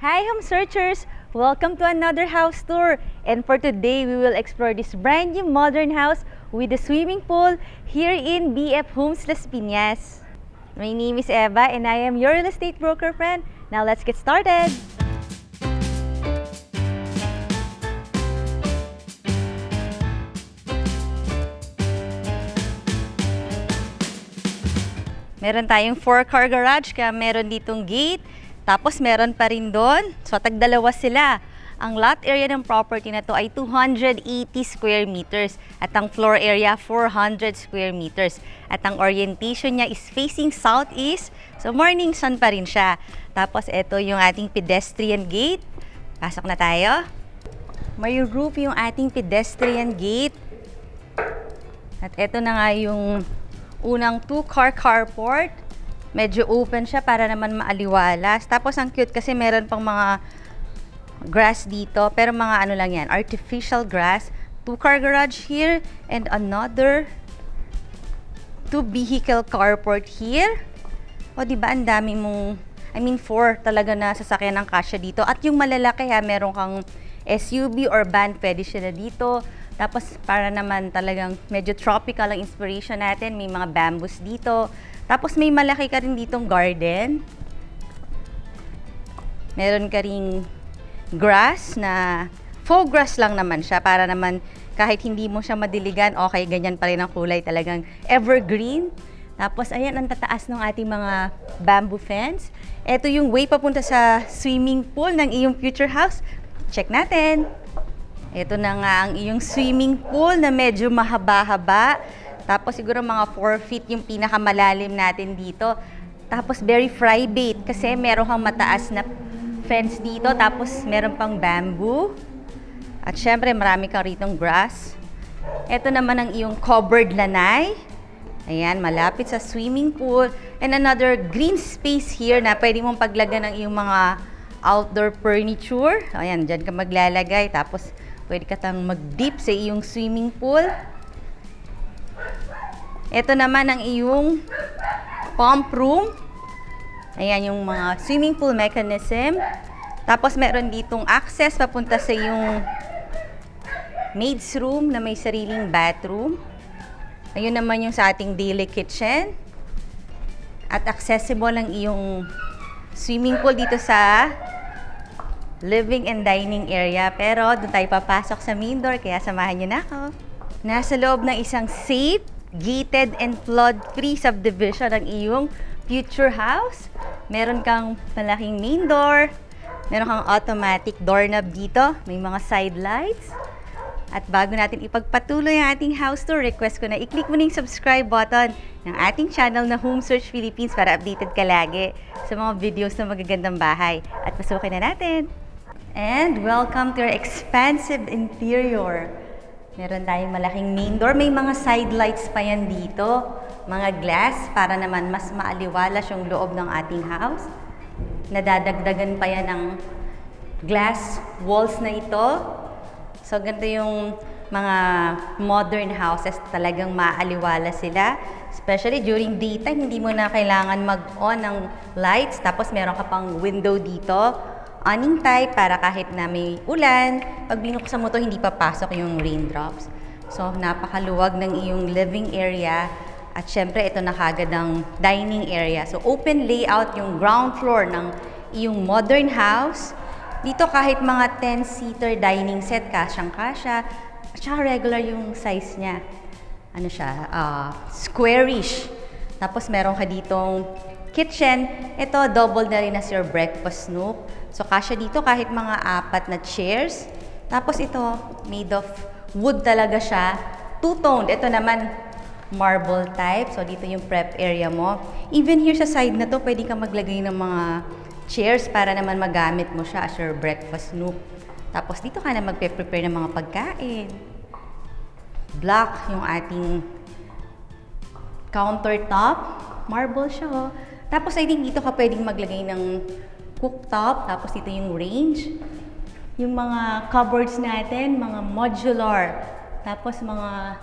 Hi home searchers! Welcome to another house tour. And for today, we will explore this brand new modern house with a swimming pool here in BF Homes Las Piñas. My name is Eva and I am your real estate broker friend. Now let's get started! Meron tayong 4-car garage, kaya meron ditong gate. Tapos meron pa rin doon. So tagdalawa sila. Ang lot area ng property na to ay 280 square meters. At ang floor area, 400 square meters. At ang orientation niya is facing southeast. So morning sun pa rin siya. Tapos ito yung ating pedestrian gate. Pasok na tayo. May roof yung ating pedestrian gate. At ito na nga yung unang 2-car carport. Medyo open siya para naman maaliwalas. Tapos ang cute kasi meron pang mga grass dito. Pero mga ano lang yan, artificial grass. 2-car garage here and another 2-vehicle carport here. O diba ang dami mong, 4 talaga na sasakyan ng kasya dito. At yung malalaki ha, meron kang SUV or van, pwede siya na dito. Tapos para naman talagang medyo tropical ang inspiration natin. May mga bamboos dito. Tapos may malaki ka rin ditong garden. Meron ka ring grass na faux grass lang naman siya. Para naman kahit hindi mo siya madiligan, okay, ganyan pa rin ang kulay, talagang evergreen. Tapos ayan ang tataas ng ating mga bamboo fence. Ito yung way papunta sa swimming pool ng iyong future house. Check natin. Ito na nga ang iyong swimming pool na medyo mahaba-haba. Tapos siguro mga 4 feet yung pinakamalalim natin dito. Tapos very private kasi meron kang mataas na fence dito. Tapos meron pang bamboo. At syempre marami kang ritong grass. Ito naman ang iyong covered lanay. Ayan, malapit sa swimming pool. And another green space here na pwede mong paglagyan ng iyong mga outdoor furniture. Ayan, dyan ka maglalagay. Tapos pwede ka tang mag-dip sa iyong swimming pool. Ito naman ang iyong pump room. Ayan yung mga swimming pool mechanism. Tapos meron ditong access papunta sa iyong maid's room na may sariling bathroom. Ayun naman yung sa ating daily kitchen. At accessible ang iyong swimming pool dito sa living and dining area. Pero doon tayo papasok sa main door, kaya samahan niyo na ako. Nasa loob ng isang safe, gated and flood-free subdivision ang iyong future house. Meron kang malaking main door. Meron kang automatic doorknob dito. May mga side lights. At bago natin ipagpatuloy ang ating house tour, request ko na i-click mo na yung subscribe button ng ating channel na Home Search Philippines para updated ka lagi sa mga videos na magagandang bahay. At pasukin na natin! And welcome to your expansive interior. Meron tayong malaking main door. May mga side lights pa yan dito. Mga glass para naman mas maaliwalas yung loob ng ating house. Nadadagdagan pa yan ng glass walls na ito. So, ganito yung mga modern houses. Talagang maaliwalas sila. Especially during daytime, hindi mo na kailangan mag-on ng lights. Tapos meron ka pang window dito. Awning type para kahit na may ulan, pag binuksan mo to, hindi papasok yung raindrops. So, napakaluwag ng iyong living area. At syempre, ito na kagad ang dining area. So, open layout yung ground floor ng iyong modern house. Dito kahit mga 10-seater dining set, kasyang-kasya. At saka regular yung size niya. Ano siya? Squarish. Tapos meron ka ditong kitchen. Ito, double na rin as your breakfast nook. So, kasya dito kahit mga 4 na chairs. Tapos ito, made of wood talaga siya. Two-toned. Ito naman, marble type. So, dito yung prep area mo. Even here sa side na to, pwede ka maglagay ng mga chairs para naman magamit mo siya as your breakfast nook. Tapos dito ka na magpe-prepare ng mga pagkain. Black yung ating countertop. Marble siya, oh. Tapos I think dito ka pwedeng maglagay ng cooktop. Tapos dito yung range. Yung mga cupboards natin, mga modular. Tapos mga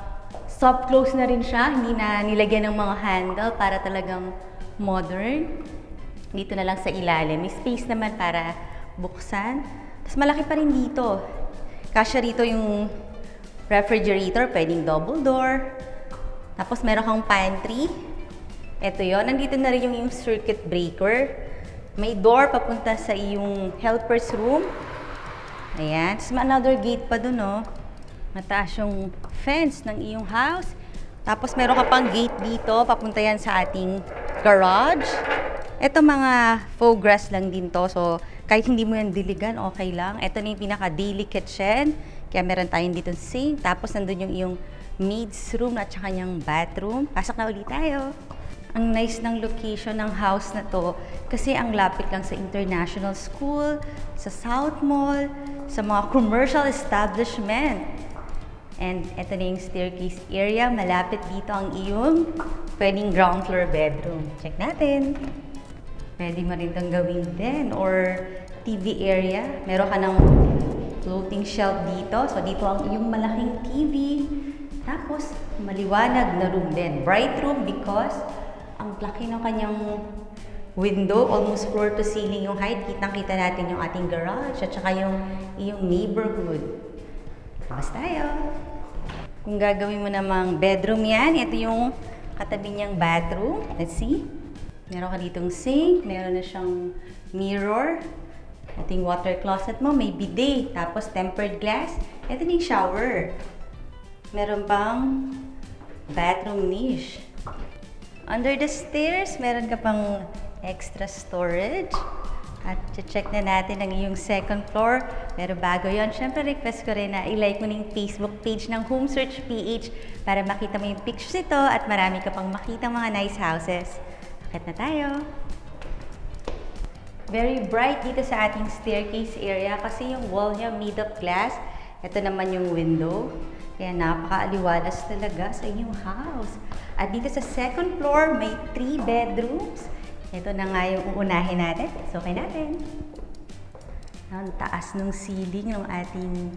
soft close na rin siya. Hindi na nilagyan ng mga handle para talagang modern. Dito na lang sa ilalim. May space naman para buksan. Tapos malaki pa rin dito. Kasya rito yung refrigerator, pwedeng double door. Tapos meron kang pantry. Ito yon. Nandito na rin yung circuit breaker. May door papunta sa iyong helper's room. Ayan. Tapos may another gate pa dun, oh. Mataas yung fence ng iyong house. Tapos meron ka pang gate dito. Papunta yan sa ating garage. Ito mga faux grass lang din to. So, kahit hindi mo yan diligan, okay lang. Ito na yung pinaka-daily kitchen. Kaya meron tayong dito sink. Tapos nandun yung iyong maid's room at saka niyang bathroom. Pasok na ulit tayo. Ang nice ng location ng house na to kasi ang lapit lang sa international school, sa South Mall, sa mga commercial establishment. And ito na yung staircase area. Malapit dito ang iyong pwedeng ground floor bedroom. Check natin. Pwede mo rin itong gawing den or TV area. Meron ka ng floating shelf dito. So, dito ang iyong malaking TV. Tapos, maliwanag na room din. Bright room because ang laki ng kanyang window, almost floor to ceiling yung height. Kitang-kita natin yung ating garage at saka yung iyong neighborhood. Tapos tayo. Kung gagawin mo namang bedroom yan, ito yung katabi niyang bathroom. Let's see. Meron ka ditong sink, meron na siyang mirror. Ito yung water closet mo, may bidet, tapos tempered glass. Ito na yung shower. Meron pang bathroom niche. Under the stairs, meron ka pang extra storage. At check na natin ang iyong second floor. Pero bago yon, syempre request ko rin na i-like mo na yung Facebook page ng Home Search PH para makita mo yung pictures nito at marami ka pang makita mga nice houses. Akit na tayo. Very bright dito sa ating staircase area kasi yung wall niya made of glass. Ito naman yung window. Kaya napaka-aliwalas talaga sa inyong house. At dito sa second floor, may 3 bedrooms. Ito na nga yung uunahin natin. So, okay natin. Ang taas ng ceiling ng ating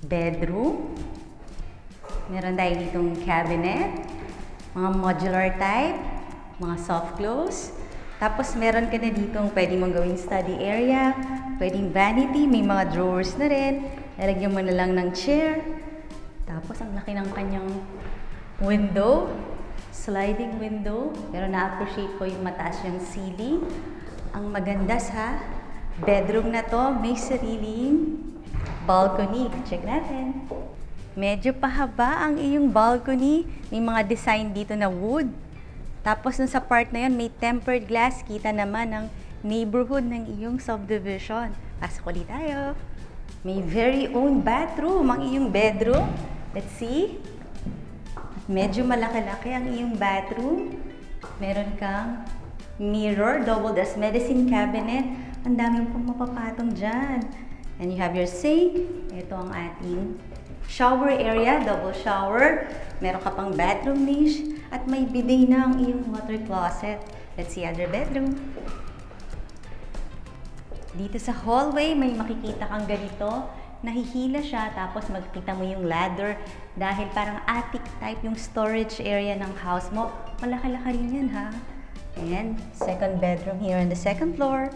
bedroom. Meron tayo ditong cabinet, mga modular type, mga soft close. Tapos meron ka na ditong pwede mong gawing study area, pwedeng vanity, may mga drawers na rin. Lalagyan mo na lang ng chair. Tapos ang laki ng kanyang window, sliding window. Pero na-appreciate ko yung mataas yung ceiling. Ang maganda sa bedroom na to, may sariling balcony. Check natin. Medyo pahaba ang iyong balcony. May mga design dito na wood. Tapos dun sa part na yun, may tempered glass. Kita naman ang neighborhood ng iyong subdivision. Pasok ulit tayo. May very own bathroom ang iyong bedroom. Let's see. Medyo malaki-laki ang iyong bathroom. Meron kang mirror, doubled as medicine cabinet. Ang dami pong mapapatong dyan. And you have your sink. Ito ang ating shower area, double shower. Meron ka pang bathroom niche. At may bidet na ang iyong water closet. Let's see other bedroom. Dito sa hallway, may makikita kang ganito. Nahihila siya, tapos magkita mo yung ladder. Dahil parang attic type yung storage area ng house mo. Malaki-laki rin yan, ha? And second bedroom here on the second floor.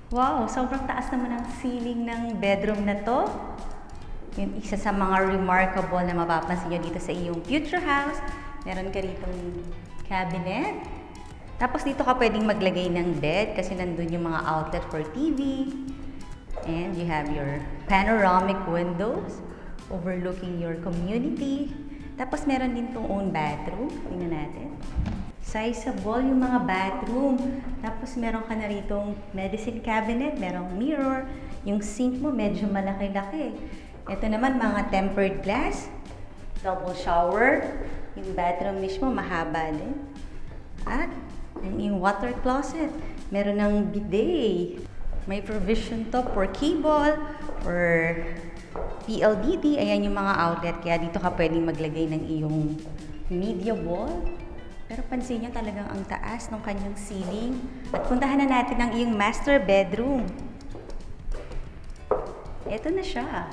Wow, sobrang taas naman ang ceiling ng bedroom na to. Yung isa sa mga remarkable na mapapansin nyo dito sa iyong future house. Meron ka ritong cabinet. Tapos dito ka pwedeng maglagay ng bed kasi nandun yung mga outlet for TV. And you have your panoramic windows overlooking your community. Tapos meron din tong own bathroom. Tingnan natin. Sizable yung mga bathroom. Tapos meron ka na ritong medicine cabinet, merong mirror. Yung sink mo medyo malaki-laki. Ito naman mga tempered glass, double shower. Yung bathroom niche mo mahaba din. At yung water closet, meron ng bidet. May provision to for cable or PLDT. Ayan yung mga outlet. Kaya dito ka pwedeng maglagay ng iyong media wall. Pero pansin nyo talagang ang taas ng kanyang ceiling. At puntahan na natin ang iyong master bedroom. Ito na siya.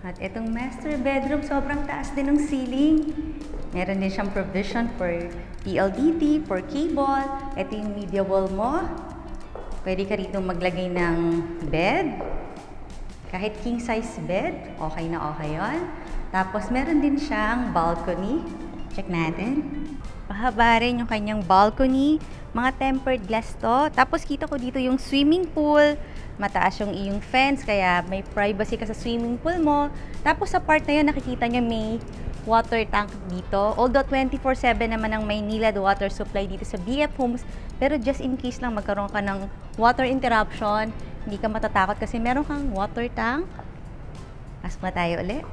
At itong master bedroom, sobrang taas din ng ceiling. Meron din siyang provision for PLDT, for cable. Ito yung media wall mo. Pwede ka rito maglagay ng bed. Kahit king size bed, okay na okay yun. Tapos meron din siyang balcony. Check natin. Pahaba rin yung kanyang balcony. Mga tempered glass to. Tapos kita ko dito yung swimming pool. Mataas yung iyong fence, kaya may privacy ka sa swimming pool mo. Tapos sa part na yun, nakikita nyo may water tank dito. Although 24/7 naman ang Maynilad water supply dito sa BF Homes, pero just in case lang magkaroon ka ng water interruption, hindi ka matatakot kasi meron kang water tank. Asma tayo ulit.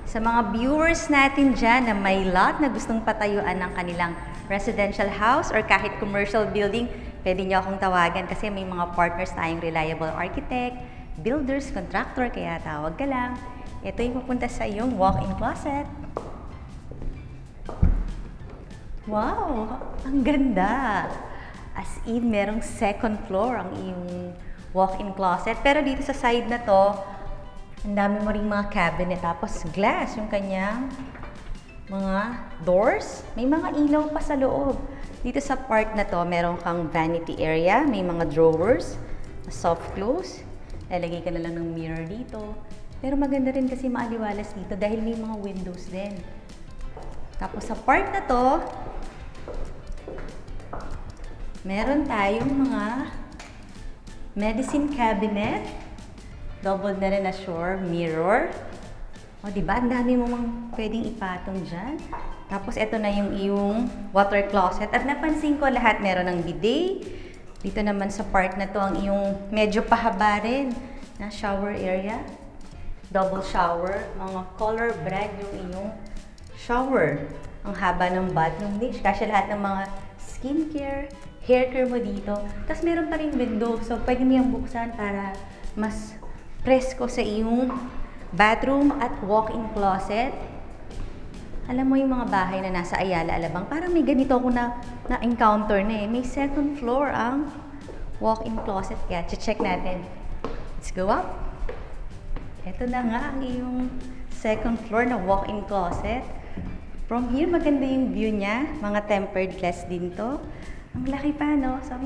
Sa mga viewers natin dyan na may lot na gustong patayuan ng kanilang residential house or kahit commercial building, pwede nyo akong tawagan kasi may mga partners tayong reliable architect, builders, contractor, kaya tawag ka lang. Ito yung pupunta sa iyong walk-in closet. Wow! Ang ganda! As in, merong second floor ang iyong walk-in closet. Pero dito sa side na to, ang dami mo ring mga cabinet. Tapos glass yung kanyang mga doors. May mga ilaw pa sa loob. Dito sa part na to, meron kang vanity area. May mga drawers, soft close. Lalagay ka na lang ng mirror dito. Pero maganda rin kasi maaliwalas dito dahil may mga windows din. Tapos sa part na to, meron tayong mga medicine cabinet. Double na rin na mirror. O, diba? Ang dami mo mang pwedeng ipatong dyan. Tapos, ito na yung iyong water closet. At napansin ko lahat meron ng bidet. Dito naman sa part na to, ang iyong medyo pahaba rin na shower area. Double shower. Mga color brand yung iyong shower. Ang haba ng bathroom dish. Kasi lahat ng mga skincare, hair care mo dito. Tapos, meron pa rin window. So, pwede mo yung buksan para mas presko sa iyong bathroom at walk-in closet. Alam mo yung mga bahay na nasa Ayala, Alabang, parang may ganito ako na-encounter na eh. May second floor ang walk-in closet. Kaya, check natin. Let's go up. Ito na nga ang iyong second floor na walk-in closet. From here, maganda yung view niya. Mga tempered glass din to. Ang laki pa, no? So,